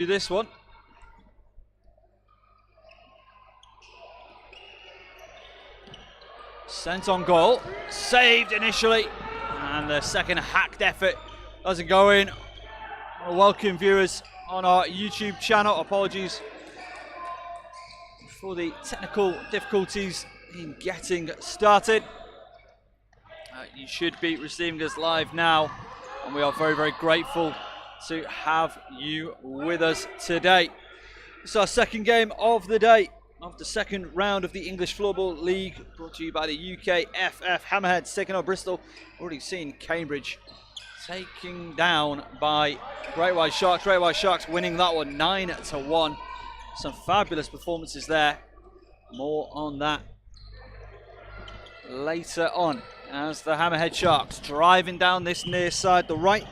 do this one. Sent on goal, saved initially, and the second hacked effort doesn't go in. I want to welcome viewers on our YouTube channel. Apologies for the technical difficulties in getting started. You should be receiving us live now, and we are very, very grateful to have you with us today. It's our second game of the day of the second round of the English Floorball League, brought to you by the UKFF. Hammerheads taking on Bristol. Already seen Cambridge taken down by Great White Sharks. Great White Sharks winning that one 9-1. Some fabulous performances there. More on that later on, as the Hammerhead Sharks driving down this near side, the right.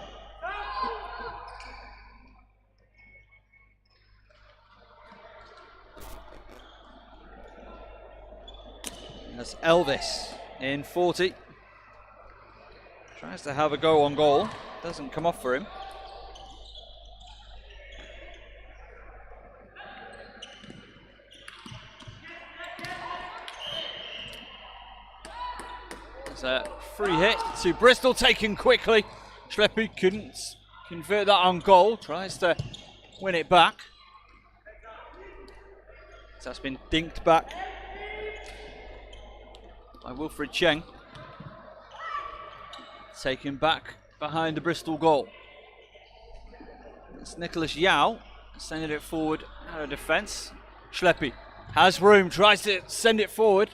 That's Elvis in 40. Tries to have a go on goal. Doesn't come off for him. It's a free hit to Bristol, taken quickly. Schleppy couldn't convert that on goal. Tries to win it back. So that's been dinked back by Wilfred Cheng. Taken back behind the Bristol goal. It's Nicholas Yao sending it forward out of defence. Schleppy has room, tries to send it forward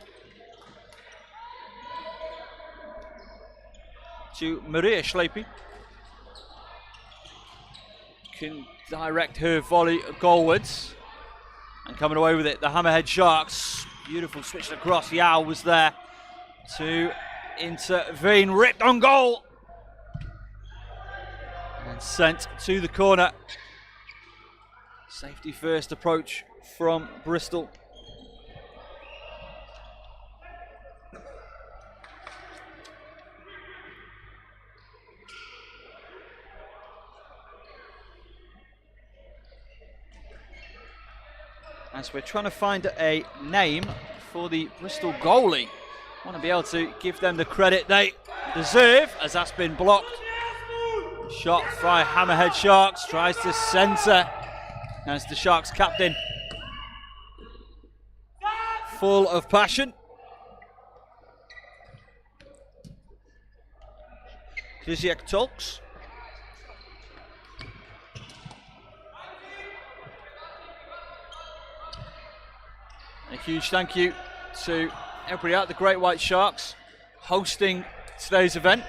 to Maria Schleppy. Can direct her volley goalwards, and coming away with it, the Hammerhead Sharks. Beautiful switch across. Yao was there to intervene, ripped on goal and sent to the corner. Safety first approach from Bristol. As we're trying to find a name for the Bristol goalie. Want to be able to give them the credit they deserve, as that's been blocked. Shot by Hammerhead Sharks, tries to centre as the Sharks captain, full of passion. Krzysiek talks. A huge thank you to everybody at the Great White Sharks hosting today's event,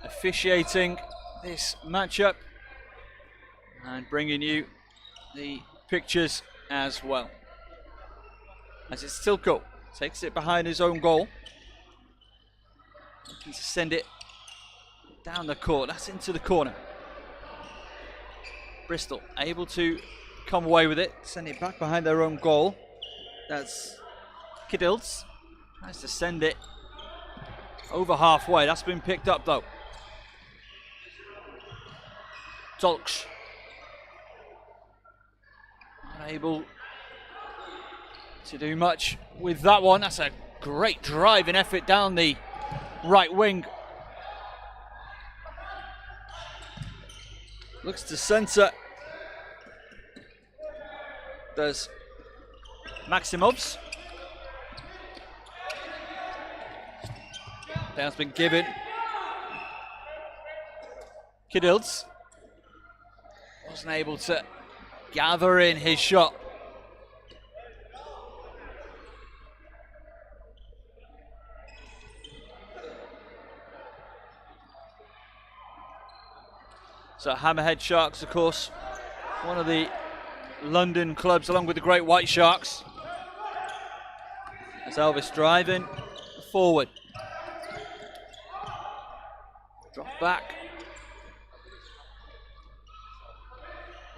officiating this matchup, and bringing you the pictures as well. As it's still goal, takes it behind his own goal, looking to send it down the court. That's into the corner. Bristol able to come away with it, send it back behind their own goal. That's Kidilds, tries to send it over halfway. That's been picked up though. Tolks unable to do much with that one. That's a great driving effort down the right wing. Looks to centre. Does Maximovs. That's been given. Kidilds wasn't able to gather in his shot. So Hammerhead Sharks, of course, one of the London clubs along with the Great White Sharks. As Elvis driving forward. Drop back.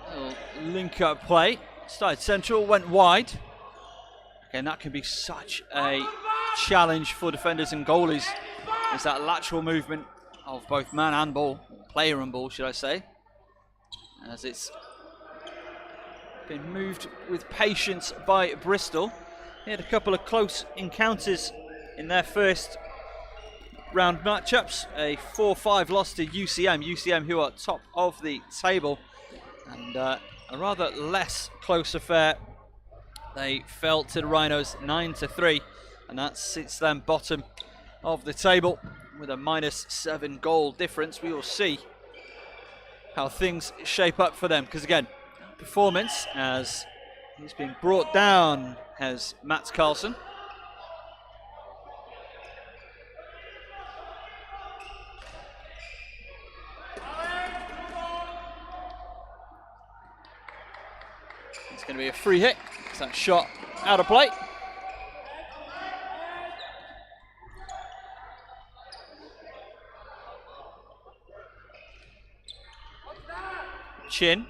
Little link up play. Started central, went wide. Again, that can be such a challenge for defenders and goalies. There's that lateral movement of both man and ball, player and ball, should I say. As it's been moved with patience by Bristol. They had a couple of close encounters in their first round matchups. A 4-5 loss to UCM. UCM, who are top of the table, and a rather less close affair. They fell to the Rhinos 9-3, and that sits them bottom of the table with a -7 goal difference. We will see how things shape up for them, because again, performance as he's been brought down as Mats Carlson. It's going to be a free hit. It's that shot out of play. Chin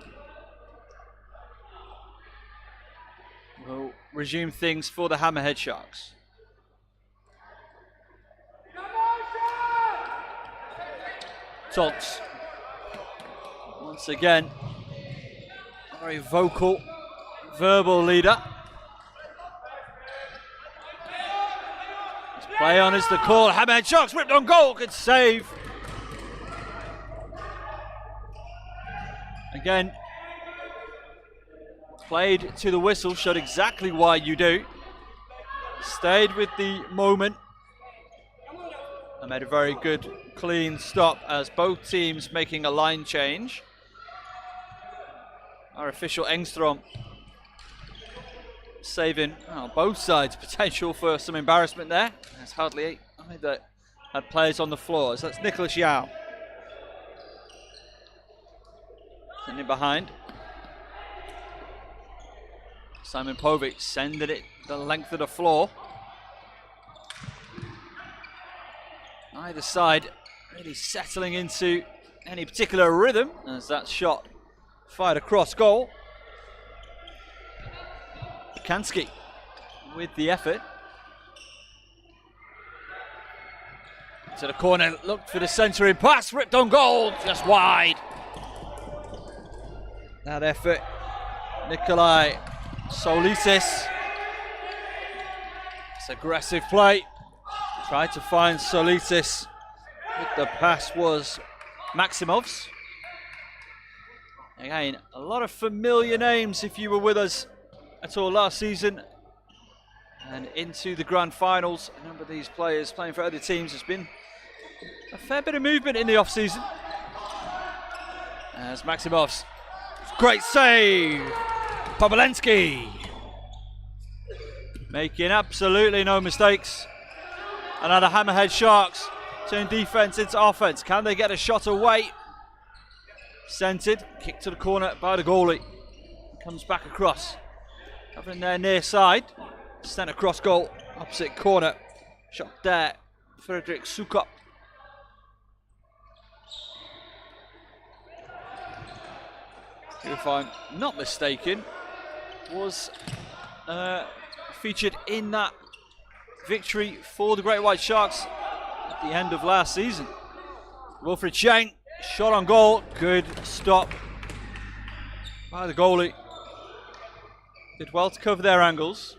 will resume things for the Hammerhead Sharks. Toltz, once again, a very vocal, verbal leader. Let's play on is the call. Hammerhead Sharks ripped on goal. Good save. Again, played to the whistle, showed exactly why you do. Stayed with the moment and made a very good, clean stop as both teams making a line change. Our official Engstrom saving both sides potential for some embarrassment there. There's hardly that had players on the floor. So that's Nicholas Yao. Sending behind. Simon Povich sending it the length of the floor. Either side really settling into any particular rhythm as that shot fired across goal. Kansky with the effort. To the corner, looked for the centering pass, ripped on goal, just wide. That effort, Nikolai Solisis. It's aggressive play. Tried to find Solisis. The pass was Maximov's. Again, a lot of familiar names if you were with us at all last season and into the grand finals. A number of these players playing for other teams. There's been a fair bit of movement in the off season. As Maximov's great save, Pobolensky making absolutely no mistakes. Another Hammerhead Sharks turn defense into offense. Can they get a shot away? Centered, kicked to the corner by the goalie. Comes back across. Covering their near side. Sent across goal, opposite corner. Shot there, Frederick Sukop. If I'm not mistaken, was featured in that victory for the Great White Sharks at the end of last season. Wilfred Cheng, shot on goal, good stop by the goalie. Did well to cover their angles.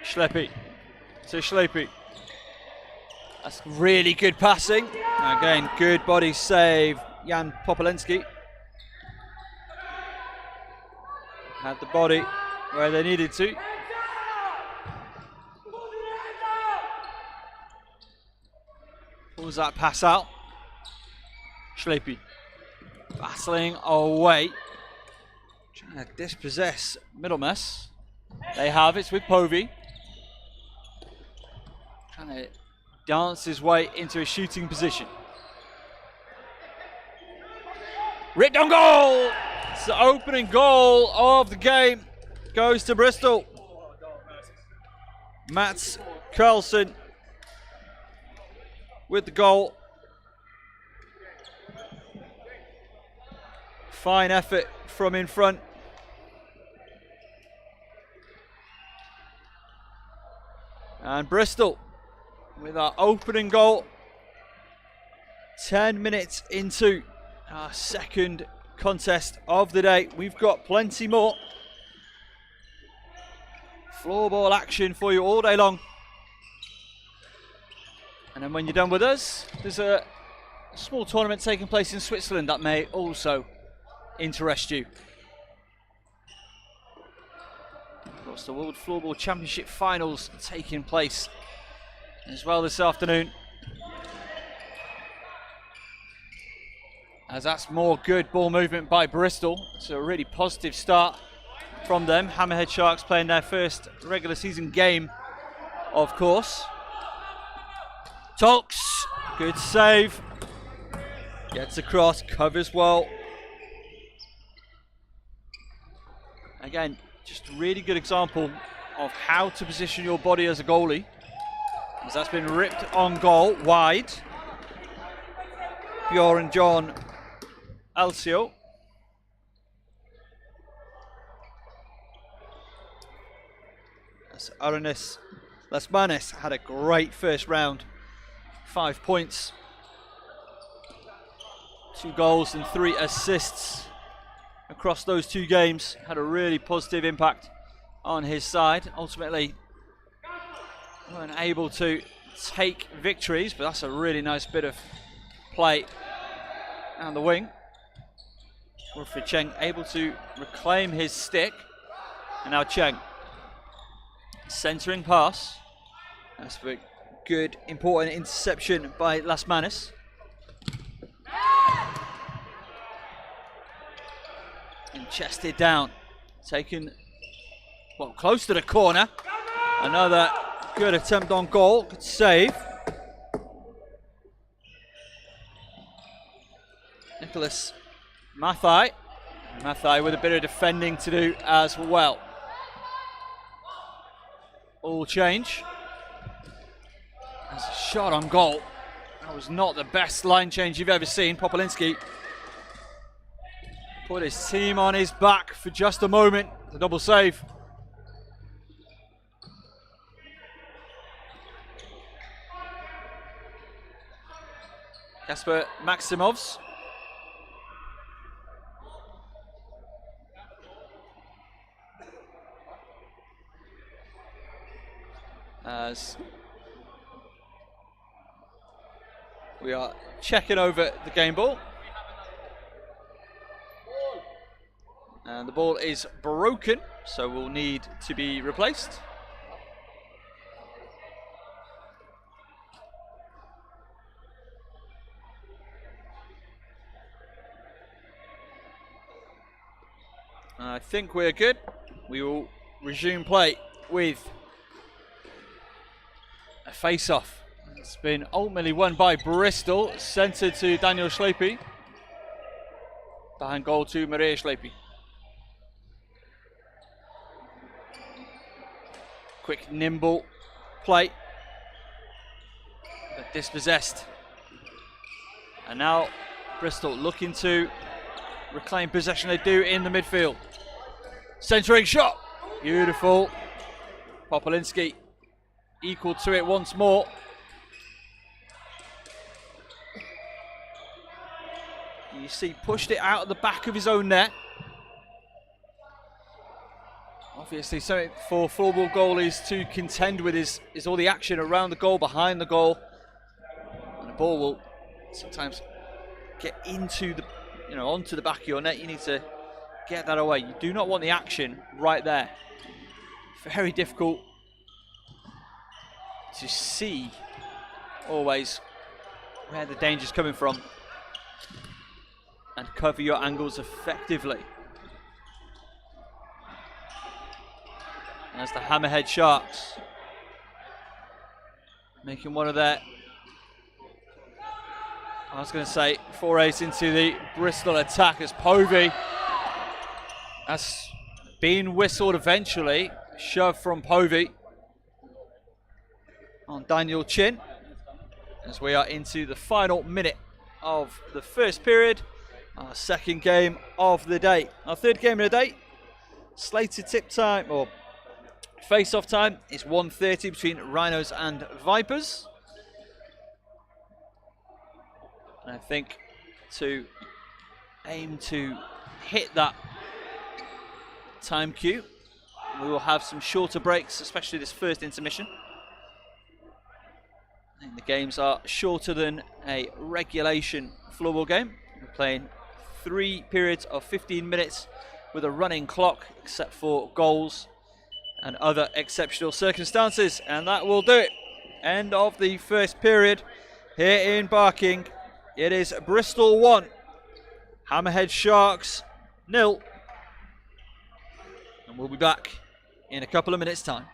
Schleppy to Schleppy. That's really good passing. Again, good body save, Jan Popolinsky. Had the body where they needed to. Pulls that pass out. Schleppy battling away. Trying to dispossess Middlemess. They have it with Povey. Trying to dance his way into a shooting position. Ripped on goal! It's the opening goal of the game. Goes to Bristol. Mats Carlson with the goal. Fine effort from in front. And Bristol with our opening goal. 10 minutes into our second contest of the day. We've got plenty more floorball action for you all day long. And then when you're done with us, there's a small tournament taking place in Switzerland that may also interest you. Of course, the World Floorball Championship Finals taking place as well this afternoon. As that's more good ball movement by Bristol. It's a really positive start from them. Hammerhead Sharks playing their first regular season game, of course. Tolks, good save. Gets across, covers well. Again, just a really good example of how to position your body as a goalie. As that's been ripped on goal, wide. Bjorn John Alcio. As Aranis Lasmanes had a great first round. 5 points. 2 goals and 3 assists across those 2 games. Had a really positive impact on his side. Ultimately, weren't able to take victories, but that's a really nice bit of play down the wing. Wilfried Cheng able to reclaim his stick. And now Cheng. Centering pass. That's a good, important interception by Lasmanis. And chested down. Taken, well, close to the corner. Another good attempt on goal. Good save. Nicholas Mathai. Mathai with a bit of defending to do as well. All change. That's a shot on goal. That was not the best line change you've ever seen. Popolinski put his team on his back for just a moment. The double save. Kasper Maximovs. As we are checking over the game ball. And the ball is broken, so will need to be replaced. I think we're good. We will resume play with a face-off. It's been ultimately won by Bristol, centred to Daniel Schlepi. Behind goal to Maria Schlepi. Quick, nimble play, but dispossessed. And now Bristol looking to reclaim possession. They do in the midfield. Centering shot, beautiful. Popolinski equal to it once more. You see, pushed it out of the back of his own net. Obviously, something for floorball goalies to contend with is all the action around the goal, behind the goal. And the ball will sometimes get into the, onto the back of your net. You need to get that away. You do not want the action right there. Very difficult to see always where the danger's coming from and cover your angles effectively. As the Hammerhead Sharks making one of their, I was going to say, forays into the Bristol attack as Povey has been whistled eventually. Shove from Povey. on Daniel Chin as we are into the final minute of the first period. Our second game of the day. Our third game of the day, slated tip time or face-off time, is 1:30 between Rhinos and Vipers. And I think to aim to hit that time cue, we will have some shorter breaks, especially this first intermission. And the games are shorter than a regulation floorball game. We're playing 3 periods of 15 minutes with a running clock, except for goals and other exceptional circumstances. And that will do it. End of the first period here in Barking. It is Bristol 1, Hammerhead Sharks 0. And we'll be back in a couple of minutes' time.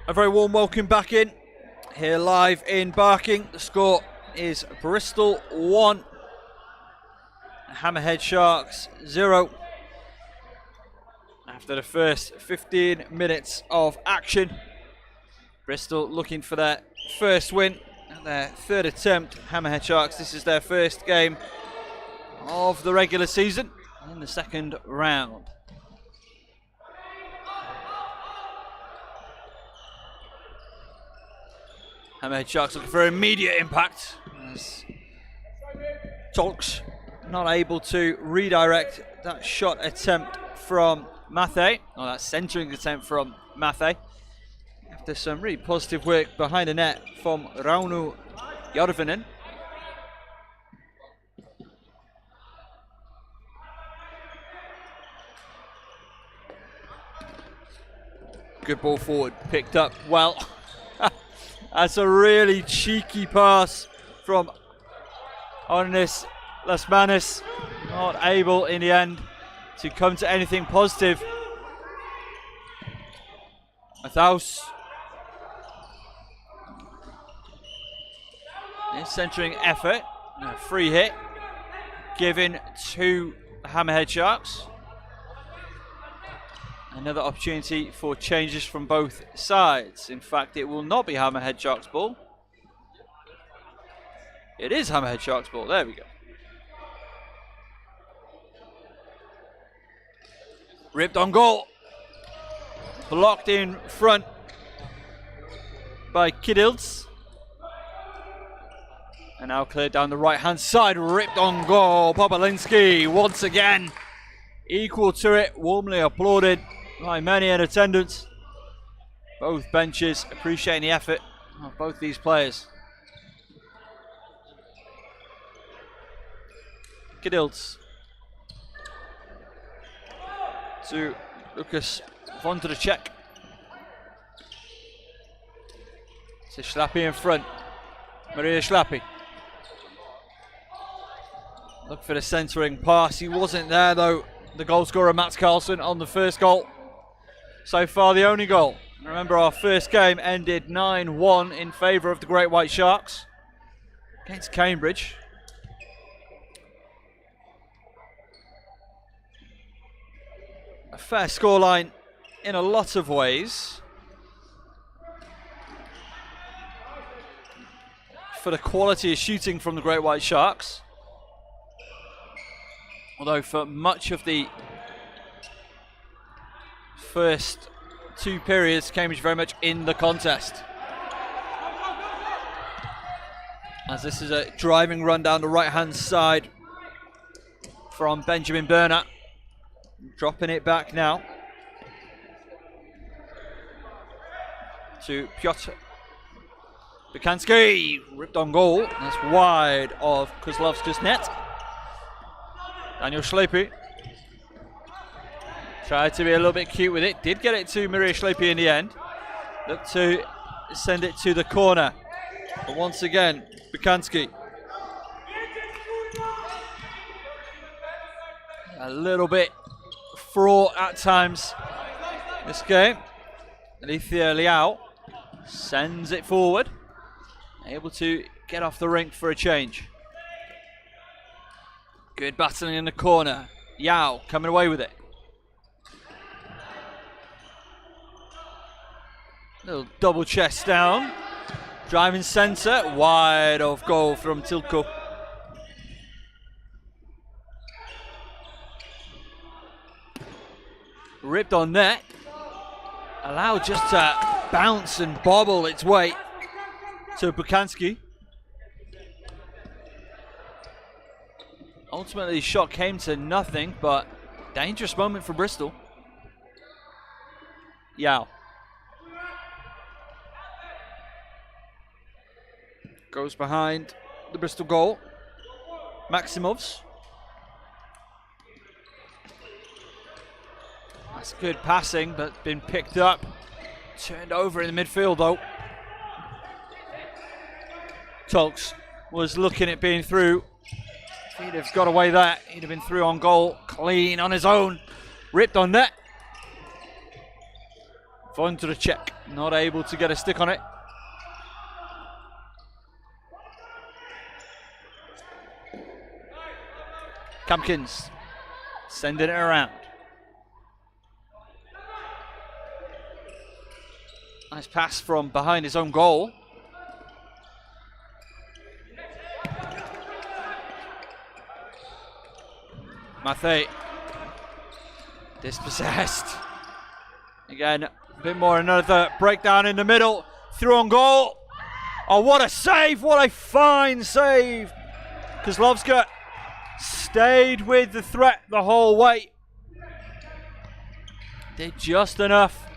A very warm welcome back in, here live in Barking. The score is Bristol 1, Hammerhead Sharks 0. After the first 15 minutes of action, Bristol looking for their first win and their third attempt. Hammerhead Sharks, this is their first game of the regular season in the second round. Hammerhead Sharks looking for immediate impact as Tolks not able to redirect that shot attempt from Mathe, or that centering attempt from Mathe. After some really positive work behind the net from Raunu Jorvinen. Good ball forward, picked up well. That's a really cheeky pass from Onis Lasmanis. Not able in the end to come to anything positive. Mathaus. A centering effort. A free hit given to Hammerhead Sharks. Another opportunity for changes from both sides. In fact, it will not be Hammerhead Sharks ball. It is Hammerhead Sharks ball. There we go. Ripped on goal. Blocked in front by Kidilds. And now cleared down the right-hand side. Ripped on goal. Popolinski once again equal to it. Warmly applauded by many in attendance. Both benches appreciating the effort of both these players. Kidilds to Lucas Vondracek. To Schlappi in front. Maria Schlappi. Look for the centering pass. He wasn't there though. The goal scorer Mats Carlson on the first goal. So far the only goal. Remember, our first game ended 9-1 in favour of the Great White Sharks against Cambridge. A fair scoreline in a lot of ways for the quality of shooting from the Great White Sharks. Although for much of the first 2 periods, Cambridge very much in the contest. As this is a driving run down the right-hand side from Benjamin Bernat. Dropping it back now to Piotr Bukansky. Ripped on goal. That's wide of Kozlovska's net. Daniel Schlepe tried to be a little bit cute with it. Did get it to Maria Schlepe in the end. Looked to send it to the corner. But once again, Bukansky. A little bit fraught at times this game. Alethea Liao sends it forward. Able to get off the rink for a change. Good battling in the corner. Yao coming away with it. Little double chest down. Driving centre. Wide of goal from Tilko. Ripped on net. Allowed just to bounce and bobble its way to Bukansky. Ultimately, the shot came to nothing, but dangerous moment for Bristol. Yao. Goes behind the Bristol goal. Maximovs. That's good passing, but been picked up. Turned over in the midfield, though. Tolks was looking at being through. If he'd have got away that, he'd have been through on goal. Clean on his own. Ripped on net. Vondracek not able to get a stick on it. Campkins sending it around. Nice pass from behind his own goal. Mathey dispossessed. Again, a bit more, another breakdown in the middle. Through on goal. Oh, what a save! What a fine save! Kozlovska stayed with the threat the whole way. Did just enough.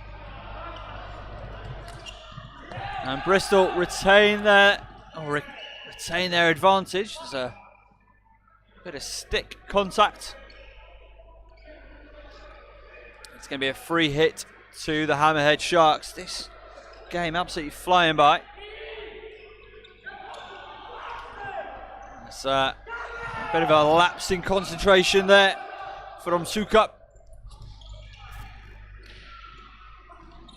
And Bristol retain their advantage. There's a bit of stick contact. It's going to be a free hit to the Hammerhead Sharks. This game absolutely flying by. It's a bit of a lapse in concentration there from Sukup.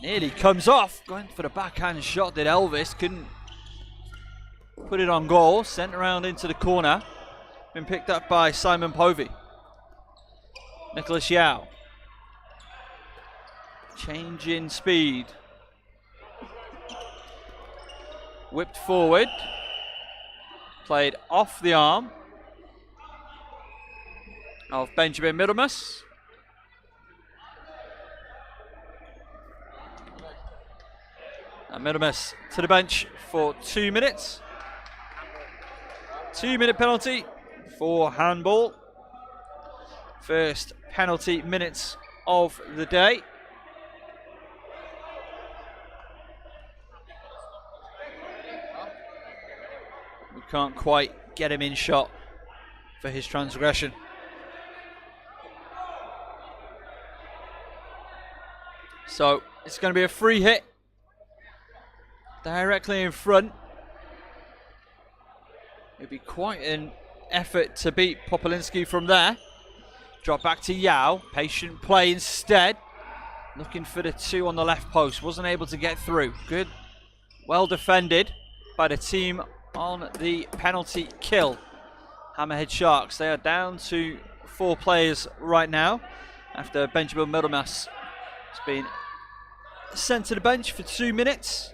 Nearly comes off, going for the backhand shot that Elvis couldn't put it on goal. Sent around into the corner. Been picked up by Simon Povey. Nicholas Yao. Change in speed. Whipped forward. Played off the arm of Benjamin Middlemas. And Middlemas to the bench for 2 minutes. 2-minute penalty for handball. First penalty minutes of the day. We can't quite get him in shot for his transgression. So it's going to be a free hit. Directly in front. It'd be quite an effort to beat Popolinski from there. Drop back to Yao. Patient play instead. Looking for the 2 on the left post. Wasn't able to get through. Good. Well defended by the team on the penalty kill. Hammerhead Sharks. They are down to 4 players right now after Benjamin Middlemas It's been sent to the bench for 2 minutes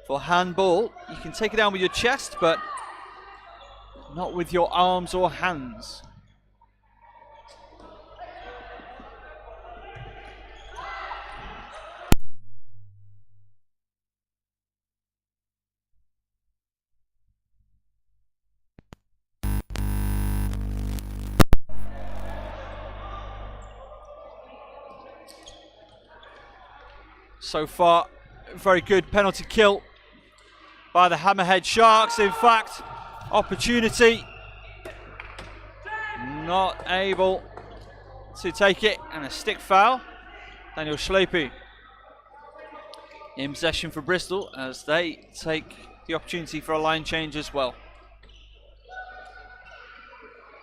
for handball. You can take it down with your chest, but not with your arms or hands. So far, very good penalty kill by the Hammerhead Sharks. In fact, opportunity, not able to take it, and a stick foul. Daniel Schlepe in possession for Bristol as they take the opportunity for a line change as well.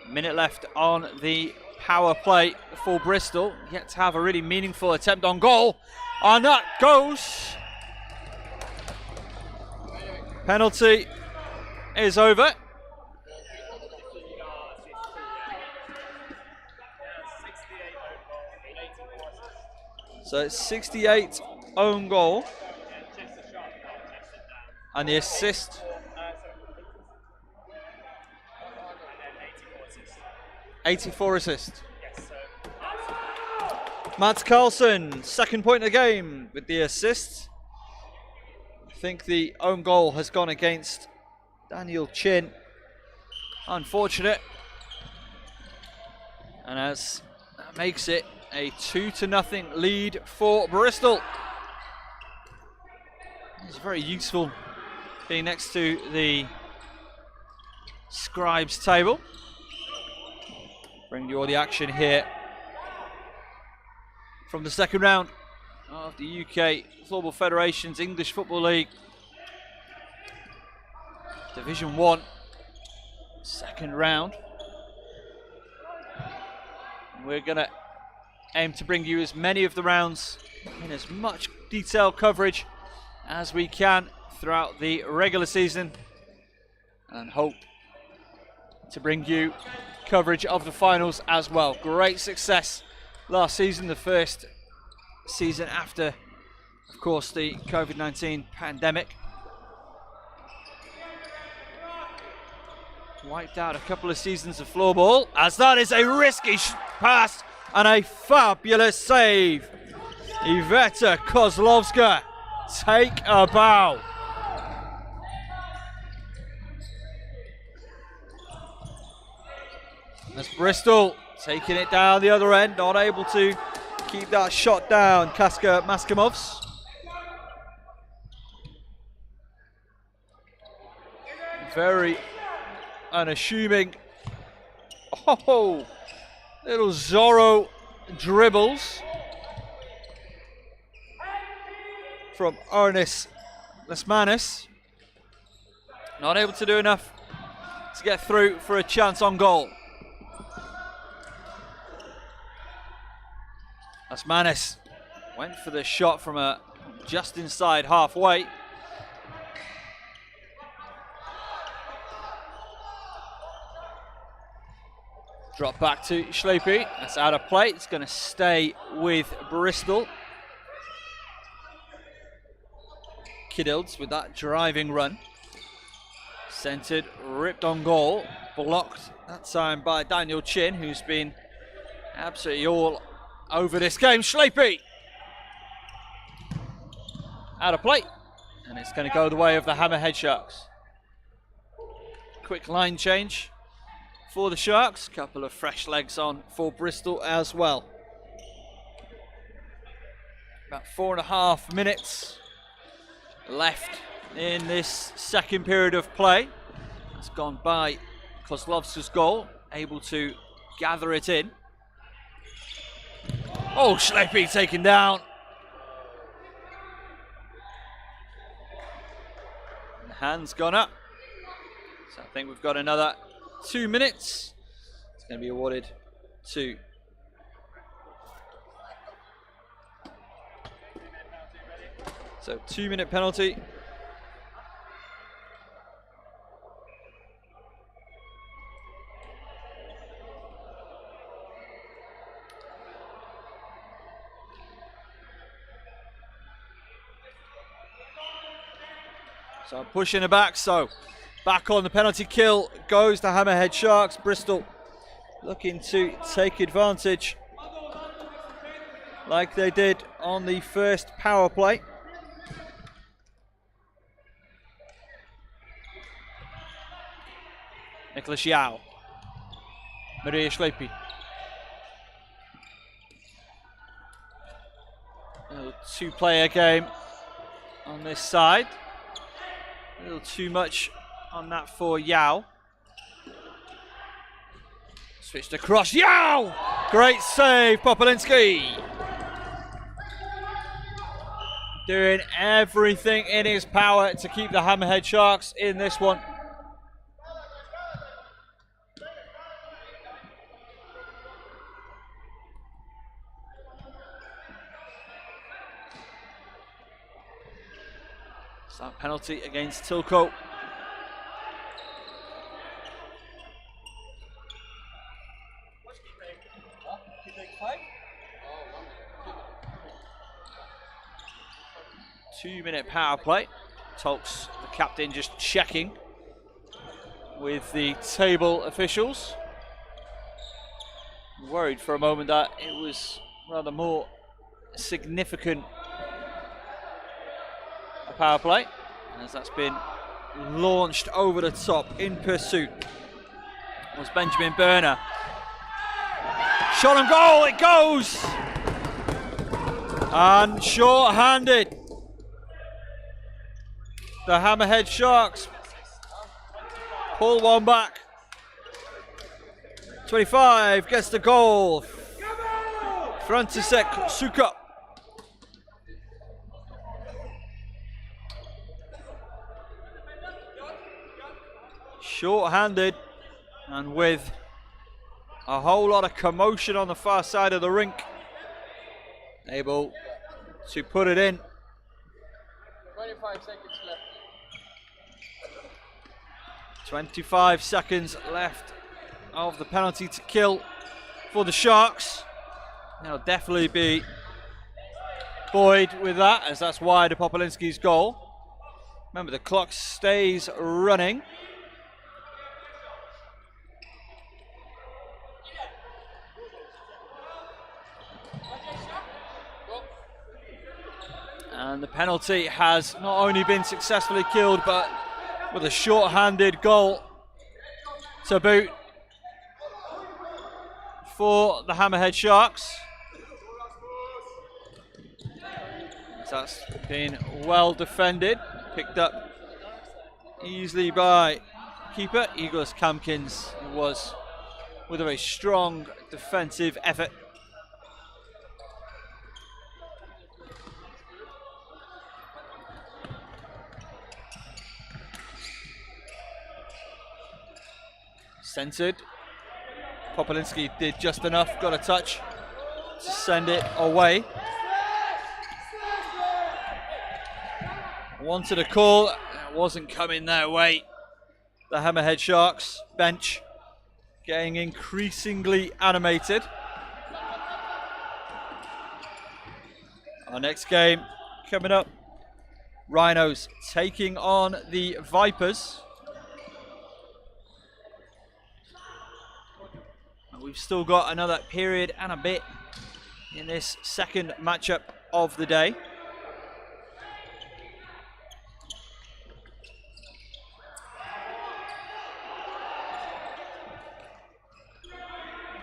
Minute left on the power play for Bristol. Yet to have a really meaningful attempt on goal. And that goes. Penalty is over. So it's 68 own goal. And the assist. 84 assists. Mads Carlsen, second point of the game with the assist. I think the own goal has gone against Daniel Chin. Unfortunate. And as that makes it a 2-0 lead for Bristol. It's very useful being next to the scribes table. Bring you all the action here from the second round of the UK Floorball Federation's English Football League Division 1 second round. We're going to aim to bring you as many of the rounds in as much detailed coverage as we can throughout the regular season, and hope to bring you coverage of the finals as well. Great success last season, the first season after, of course, the COVID-19 pandemic. Wiped out a couple of seasons of floorball, as that is a risky pass and a fabulous save. Iveta Kozlovska, take a bow. That's Bristol taking it down the other end, not able to keep that shot down. Kaska Maskamovs. Very unassuming. Oh, little Zorro dribbles from Ernest Lesmanis. Not able to do enough to get through for a chance on goal. Lesmanis went for the shot from just inside halfway. Drop back to Schlepe. That's out of play. It's going to stay with Bristol. Kiddilds with that driving run. Centered, ripped on goal. Blocked that time by Daniel Chin, who's been absolutely all over this game. Schlepe out of play, and it's going to go the way of the Hammerhead Sharks. Quick line change for the Sharks. Couple of fresh legs on for Bristol as well. About 4.5 minutes left in this second period of play. It's gone by Kozlovska's goal, able to gather it in. Oh, Schlepe taken down. The hand's gone up. So I think we've got another 2 minutes. It's going to be awarded to so 2-minute penalty. So pushing it back, so back on the penalty kill goes the Hammerhead Sharks. Bristol looking to take advantage like they did on the first power play. Nicholas Yao. Maria Schlepi. A two-player game on this side. A little too much on that for Yao. Switched across. Yao! Great save, Popolinski. Doing everything in his power to keep the Hammerhead Sharks in this one. So that penalty against Tilco. Two-minute power play. Tolks, the captain, just checking with the table officials. Worried for a moment that it was rather more significant a power play, as that's been launched over the top. In pursuit was Benjamin Berner. Shot on goal, it goes! And short-handed. The Hammerhead Sharks pull one back. 25 gets the goal. František Suka. Short-handed and with a whole lot of commotion on the far side of the rink. Able to put it in. 25 seconds left. 25 seconds left of the penalty to kill for the Sharks. They'll definitely be buoyed with that, as that's wide of Popolinski's goal. Remember, the clock stays running. And the penalty has not only been successfully killed, but with a short-handed goal to boot for the Hammerhead Sharks. That's been well defended, picked up easily by keeper Igor Kamkins, who was with a very strong defensive effort. Centered. Popolinski did just enough, got a touch to send it away. Wanted a call, it wasn't coming their way. The Hammerhead Sharks bench getting increasingly animated. Our next game coming up, Rhinos taking on the Vipers. We've still got another period and a bit in this second matchup of the day.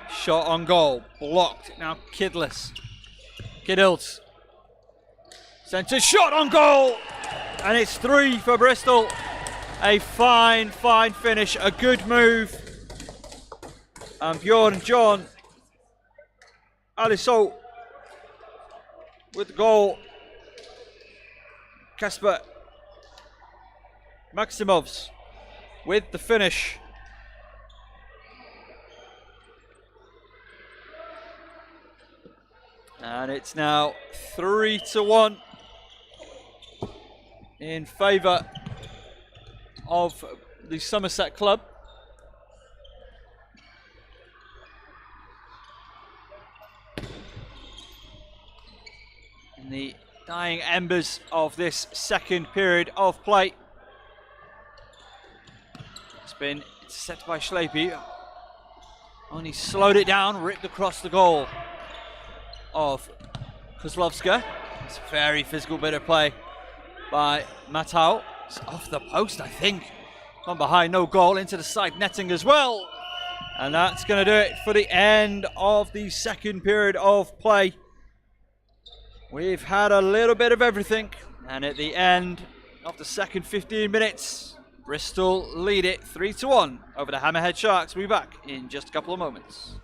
Shot on goal, blocked. Now Kidless. Kiddles. Centre shot on goal! And it's 3 for Bristol. A fine, fine finish, a good move. And Bjorn John Aliso with the goal. Kasper Maximovs with the finish. And it's now 3-1 in favour of the Somerset club. In the dying embers of this second period of play. been intercepted by Schlepe. Only slowed it down, ripped across the goal of Kozlowska. It's a very physical bit of play by Matau. It's off the post, I think. From behind, no goal, into the side netting as well. And that's going to do it for the end of the second period of play. We've had a little bit of everything. And at the end of the second 15 minutes, Bristol lead it 3-1 over the Hammerhead Sharks. We'll be back in just a couple of moments.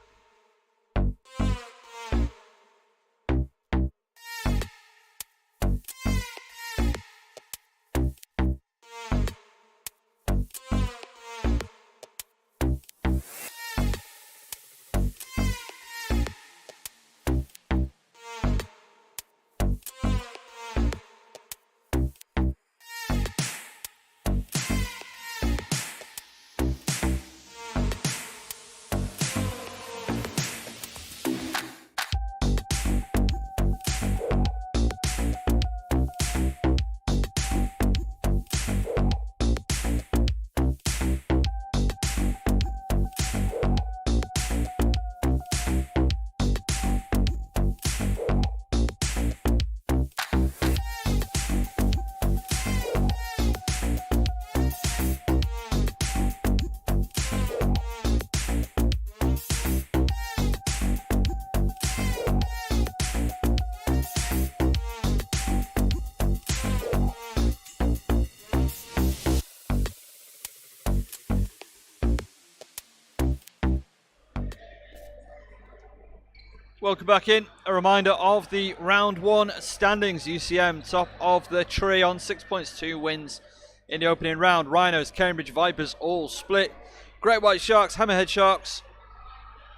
Welcome back in. A reminder of the round one standings. UCM top of the tree on 6 points, 2 wins in the opening round. Rhinos, Cambridge Vipers all split. Great White Sharks, Hammerhead Sharks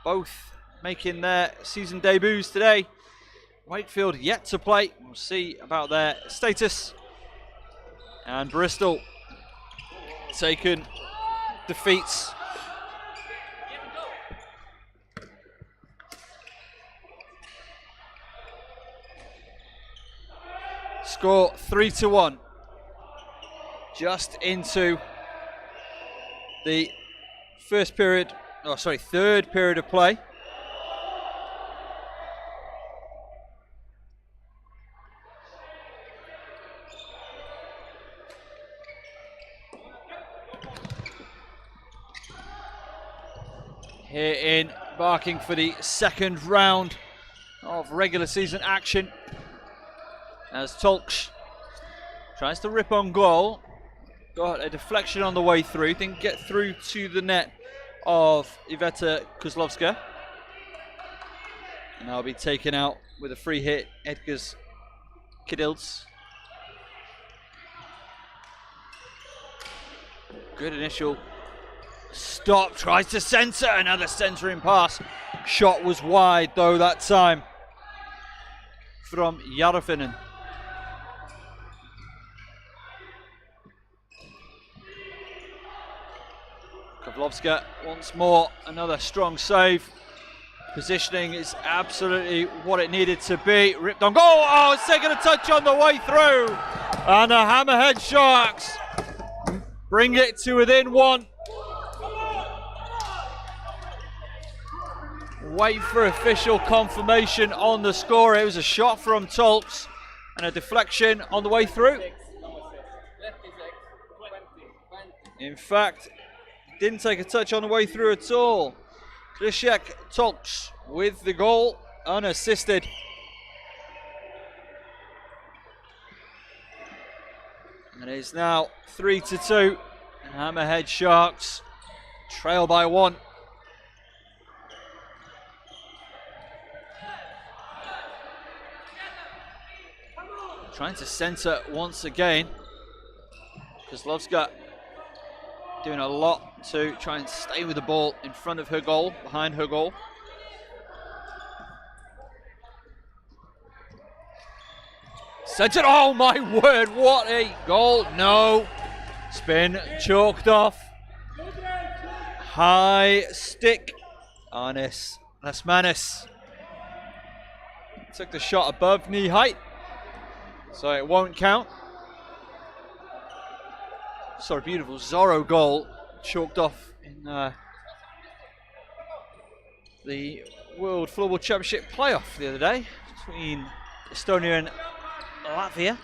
both making their season debuts today. Wakefield yet to play. We'll see about their status. And Bristol taken defeats. Score 3-1. Just into the third period of play. Here in Barking for the second round of regular season action. As Tolksch tries to rip on goal. Got a deflection on the way through. Didn't get through to the net of Iveta Kozlowska. And that'll be taken out with a free hit. Edgar's Kidils. Good initial stop. Tries to centre. Another centering pass. Shot was wide though that time from Jarofinen. Kozlowska once more, another strong save. Positioning is absolutely what it needed to be. Ripped on goal. Oh, it's taking a touch on the way through. And the Hammerhead Sharks bring it to within one. Wait for official confirmation on the score. It was a shot from Tolksch and a deflection on the way through. In fact, didn't take a touch on the way through at all. Krzysiek Tolksch with the goal, unassisted. And it is now 3-2. Hammerhead Sharks trail by 1. Trying to centre once again. Kozlowska doing a lot to try and stay with the ball in front of her goal, behind her goal. Centred, oh my word, what a goal. No, it's been chalked off. High stick, Arnis Lasmanis. Took the shot above knee height, so it won't count. Saw a beautiful Zorro goal chalked off in the World Floorball Championship playoff the other day between Estonia and Latvia.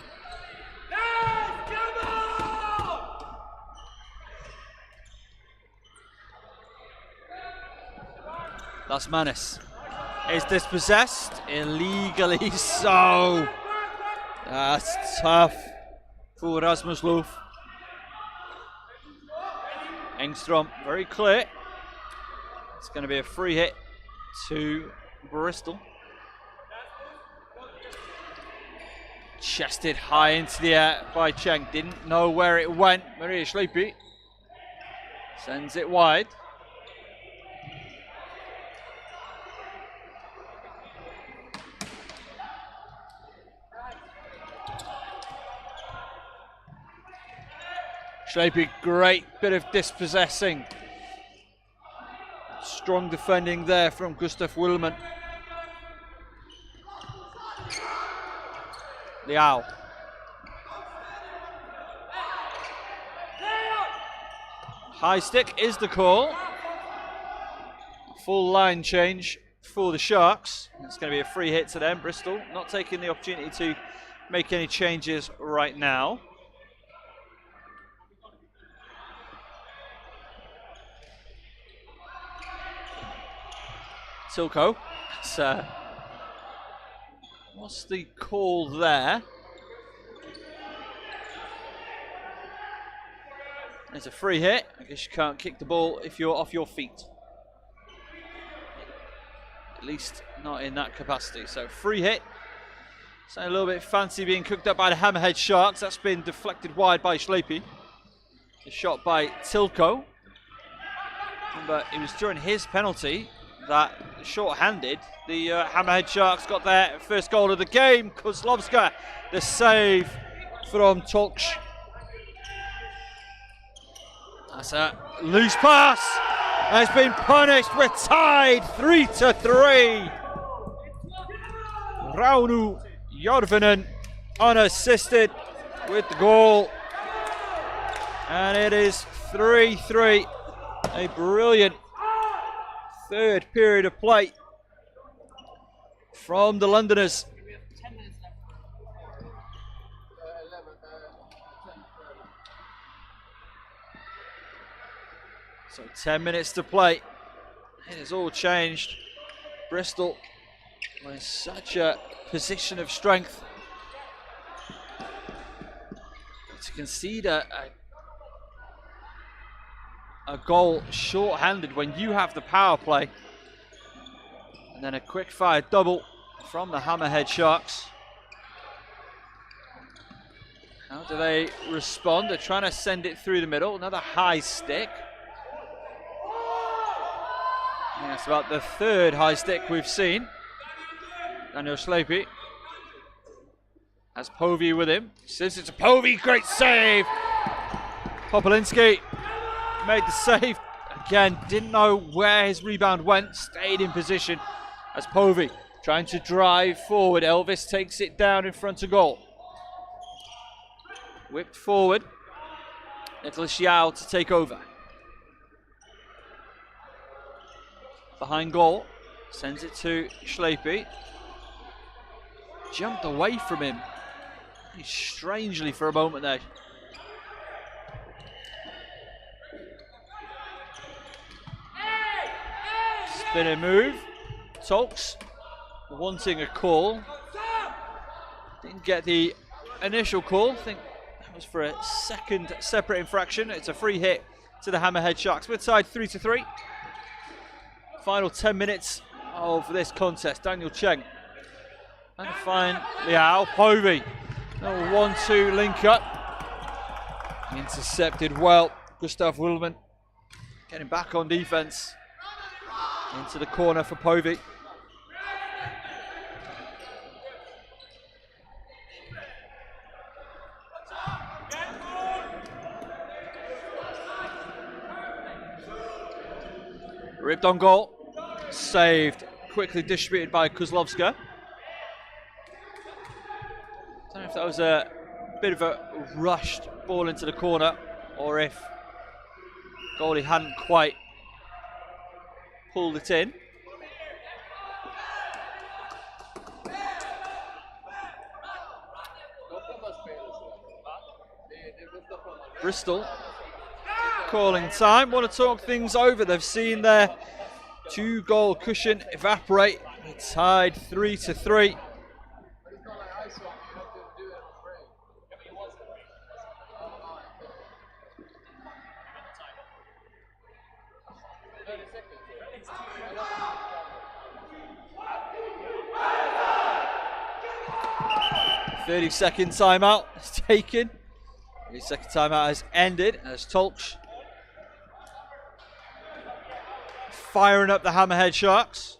That's Manis. Is dispossessed, illegally so. That's tough for Rasmus Loof. Engstrom, very clear. It's going to be a free hit to Bristol. Chested high into the air by Cheng. Didn't know where it went. Maria Schleipy sends it wide. Schleipy, great bit of dispossessing. Strong defending there from Gustav Willman. Liao. High stick is the call. Full line change for the Sharks. It's going to be a free hit to them. Bristol not taking the opportunity to make any changes right now. Silko. What's the call there? It's a free hit. I guess you can't kick the ball if you're off your feet. At least not in that capacity. So free hit. So a little bit fancy being cooked up by the Hammerhead Sharks. That's been deflected wide by Schleipy. A shot by Tilko. Remember, it was during his penalty that short-handed, the Hammerhead Sharks got their first goal of the game. Kozlovska, the save from Tolch. That's a loose pass. And it's been punished. We're tied 3-3. Raunu Jorvinen unassisted with the goal. And it is 3-3. A brilliant third period of play from the Londoners. So 10 minutes to play. It has all changed. Bristol were in such a position of strength. To concede a goal short-handed when you have the power play. And then a quick-fire double from the Hammerhead Sharks. How do they respond? They're trying to send it through the middle. Another high stick. And that's about the third high stick we've seen. Daniel Schleipy has Povey with him. Says it's a Povey, great save. Popolinski made the save. Again, didn't know where his rebound went. Stayed in position as Povey trying to drive forward. Elvis takes it down in front of goal. Whipped forward. Nicholas Yao to take over. Behind goal. Sends it to Schleipy. Jumped away from him. Strangely for a moment there. Spinning move. Tolks wanting a call. Didn't get the initial call. I think that was for a second separate infraction. It's a free hit to the Hammerhead Sharks. We're tied 3-3. Final 10 minutes of this contest. Daniel Cheng. And find Liao Povey. 1-2 link up. Intercepted well. Gustav Willman getting back on defense. Into the corner for Povey. Ripped on goal. Saved. Quickly distributed by Kozlovska. Don't know if that was a bit of a rushed ball into the corner or if Goalie hadn't quite pulled it in. Bristol calling time. Want to talk things over. They've seen their 2-goal cushion evaporate. It's tied 3-3. Second timeout is taken. 30-second timeout has ended as Tolch firing up the Hammerhead Sharks.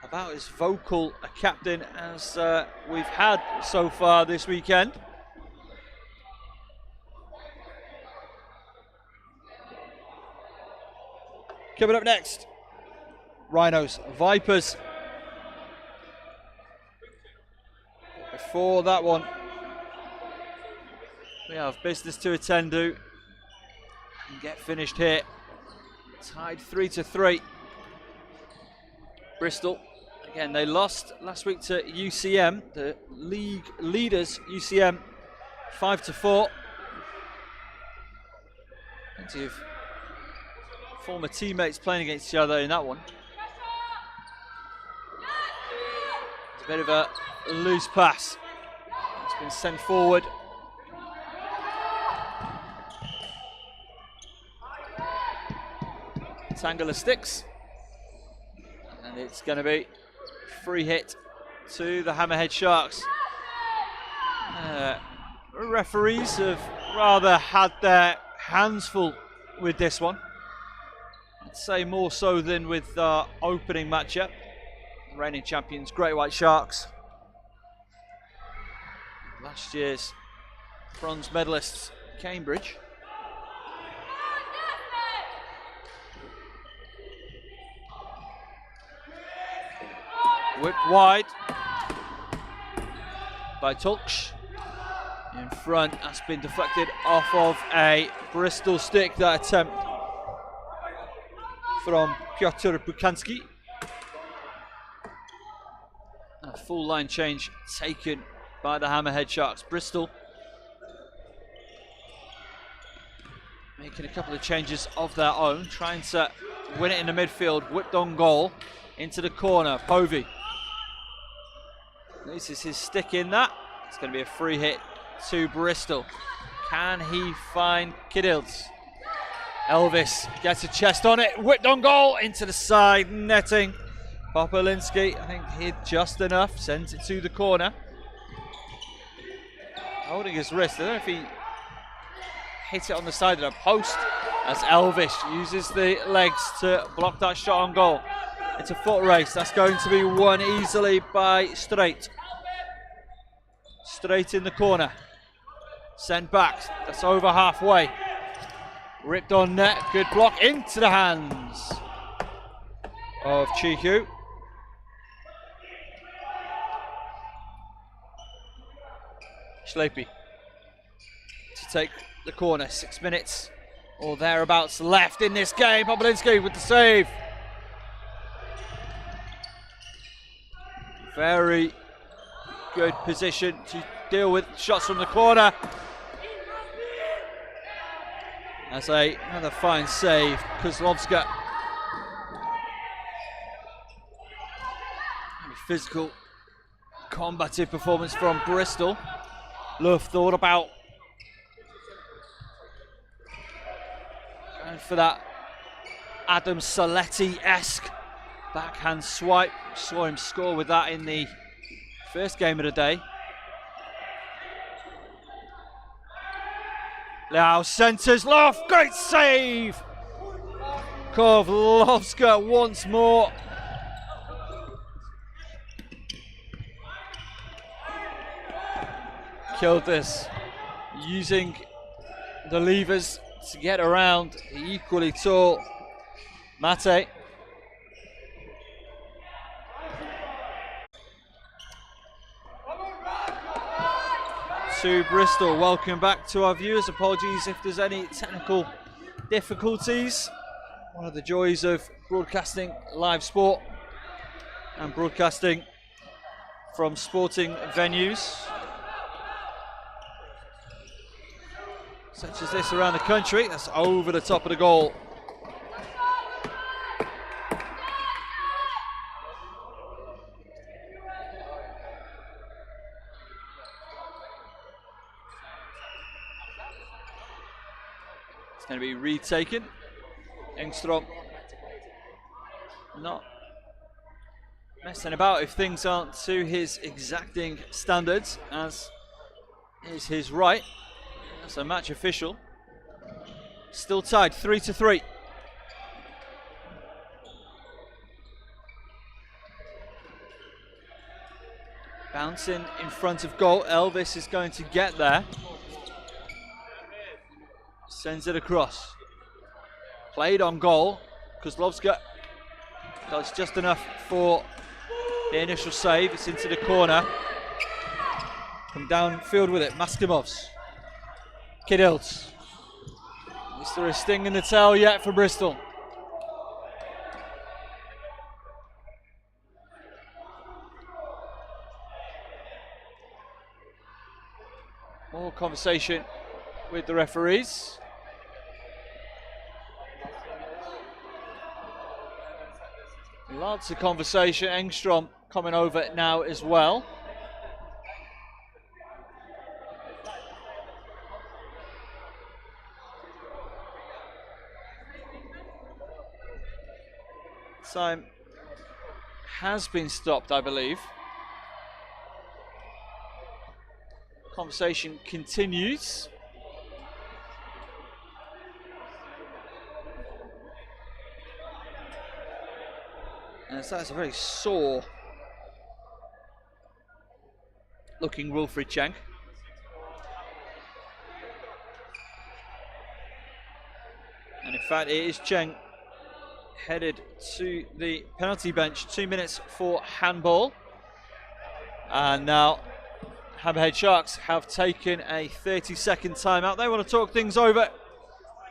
About as vocal a captain as we've had so far this weekend. Coming up next, Rhinos, Vipers. Before that one, we have business to attend to and get finished here. Tied 3-3. Bristol, again, they lost last week to UCM, the league leaders, UCM, 5-4. Plenty of former teammates playing against each other in that one. It's a bit of a loose pass. It's been sent forward. Tangle of sticks. And it's going to be free hit to the Hammerhead Sharks. Referees have rather had their hands full with this one. I'd say more so than with our opening matchup. Reigning champions, Great White Sharks. Last year's bronze medalists, Cambridge. Whipped wide by Tulch. In front, that's been deflected off of a Bristol stick, that attempt from Piotr Bukanski. A full line change taken by the Hammerhead Sharks. Bristol making a couple of changes of their own, trying to win it in the midfield. Whipped on goal into the corner. Povey loses his stick in that. It's going to be a free hit to Bristol. Can he find Kiddles? Elvis gets a chest on it. Whipped on goal into the side netting. Popolinski, I think, hit just enough. Sends it to the corner. Holding his wrist. I don't know if he hit it on the side of the post as Elvis uses the legs to block that shot on goal. It's a foot race. That's going to be won easily by Straight. Straight in the corner. Sent back. That's over halfway. Ripped on net. Good block into the hands of Chihu. Schlepy to take the corner. 6 minutes or thereabouts left in this game. Popolinski with the save. Very good position to deal with shots from the corner. That's another fine save. Kozlovska. Physical, combative performance from Bristol. Luff thought about going for that Adam Saletti-esque backhand swipe. Saw him score with that in the first game of the day. Now centres Luff, great save! Kovlovska once more. Killed this, using the levers to get around the equally tall Mate. to Bristol. Welcome back to our viewers. Apologies if there's any technical difficulties. One of the joys of broadcasting live sport and broadcasting from sporting venues such as this around the country. That's over the top of the goal. It's going to be retaken. Engstrom not messing about if things aren't to his exacting standards, as is his right. That's a match official. Still tied 3-3. Bouncing in front of goal. Elvis is going to get there. Sends it across. Played on goal. Kozlovska does just enough for the initial save. It's into the corner. Come downfield with it. Maskimovs. Kidilts. Is there a sting in the tail yet for Bristol? More conversation with the referees. Lots of conversation. Engstrom coming over now as well. Time has been stopped, I believe. Conversation continues. And so that's a very sore looking Wilfried Cheng. And in fact, it is Cheng headed to the penalty bench. 2 minutes for handball. And now Hammerhead Sharks have taken a 30-second timeout. They want to talk things over.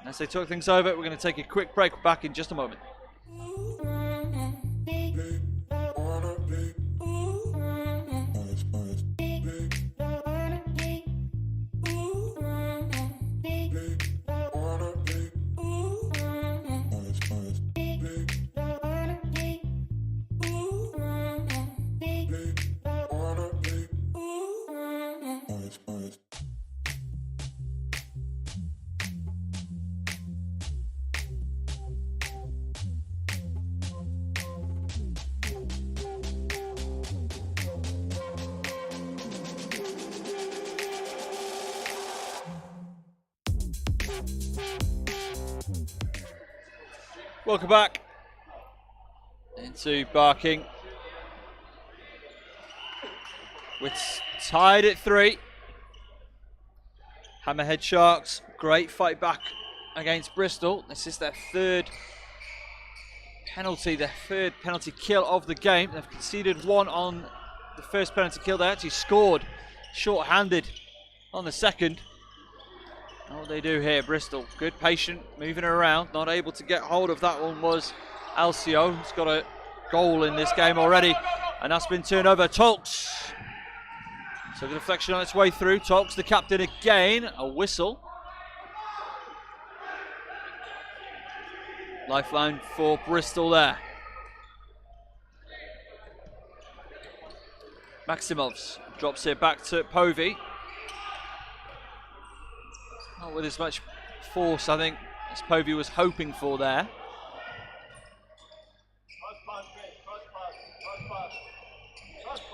And as they talk things over, we're going to take a quick break. Back in just a moment. Welcome back into Barking. We're tied at 3. Hammerhead Sharks, great fight back against Bristol. This is their third penalty kill of the game. They've conceded 1 on the first penalty kill. They actually scored short-handed on the second. And what they do here, Bristol, good patient, moving around, not able to get hold of that one was Alcio, who's got a goal in this game already, and that's been turned over. Tolks, so the deflection on its way through. Tolks, the captain again, a whistle. Lifeline for Bristol there. Maximovs drops it back to Povey. Not with as much force, I think, as Povey was hoping for there.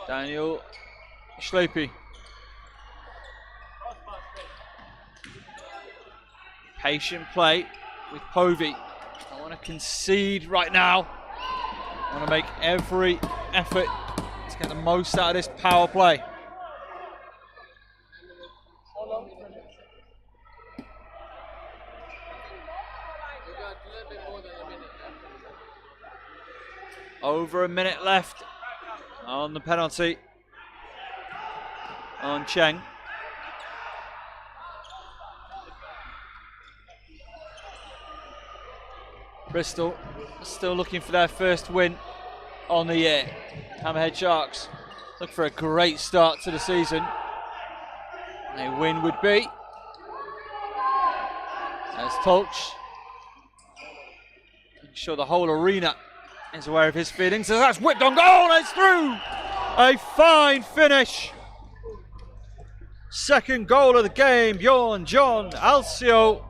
Daniel Schlepe. Patient play with Povey. I want to concede right now. I want to make every effort to get the most out of this power play. Over a minute left on the penalty on Cheng. Bristol still looking for their first win on the year. Hammerhead Sharks look for a great start to the season. A win would be. As Tolch, I'm sure the whole arena is aware of his feelings. So that's whipped on goal, and it's through. A fine finish. Second goal of the game, Bjorn John Alcio.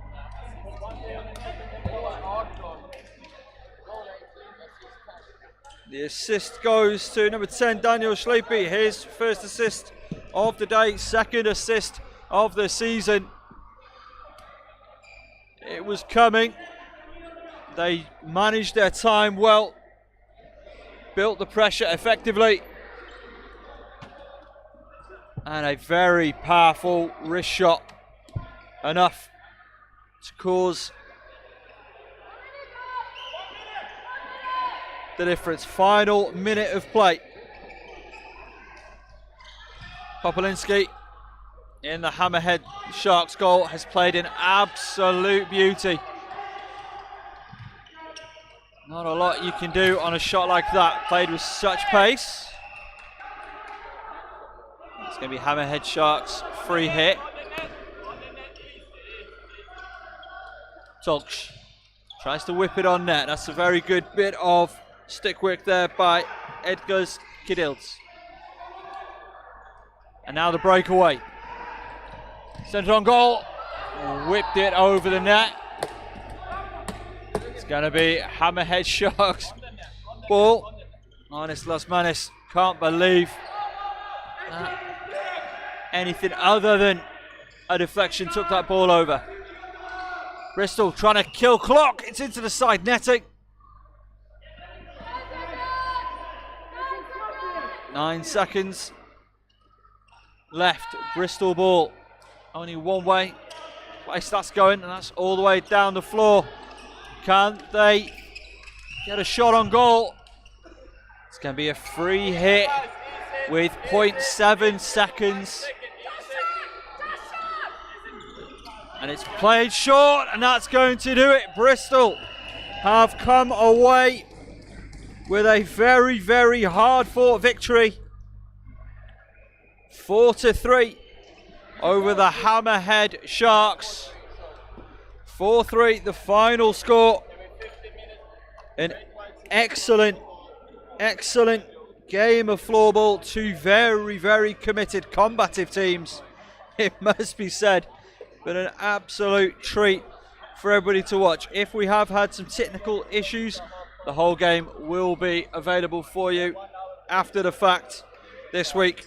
The assist goes to number 10, Daniel Schlepe. His first assist of the day, second assist of the season. It was coming. They managed their time well, built the pressure effectively, and a very powerful wrist shot, enough to cause the difference. Final minute of play. Popolinski in the Hammerhead Sharks goal has played in absolute beauty. Not a lot you can do on a shot like that, played with such pace. It's going to be Hammerhead Sharks free hit. Tolch tries to whip it on net. That's a very good bit of stick work there by Edgars Kidils. And now the breakaway. Centered on goal. Whipped it over the net. It's going to be Hammerhead Sharks ball. Arnis Lasmanis can't believe that anything other than a deflection took that ball over. Bristol trying to kill clock. It's into the side netting. 9 seconds left. Bristol ball. Only one way. Place that's going, and that's all the way down the floor. Can they get a shot on goal? It's going to be a free hit with 0.7 seconds. And it's played short, and that's going to do it. Bristol have come away with a very, very hard-fought victory. 4-3 over the Hammerhead Sharks. 4-3, the final score. An excellent, excellent game of floorball. Two very, very committed, combative teams, it must be said. But an absolute treat for everybody to watch. If we have had some technical issues, the whole game will be available for you after the fact this week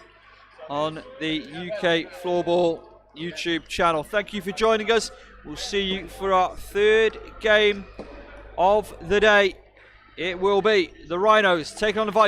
on the UK Floorball YouTube channel. Thank you for joining us. We'll see you for our third game of the day. It will be the Rhinos taking on the Vipers.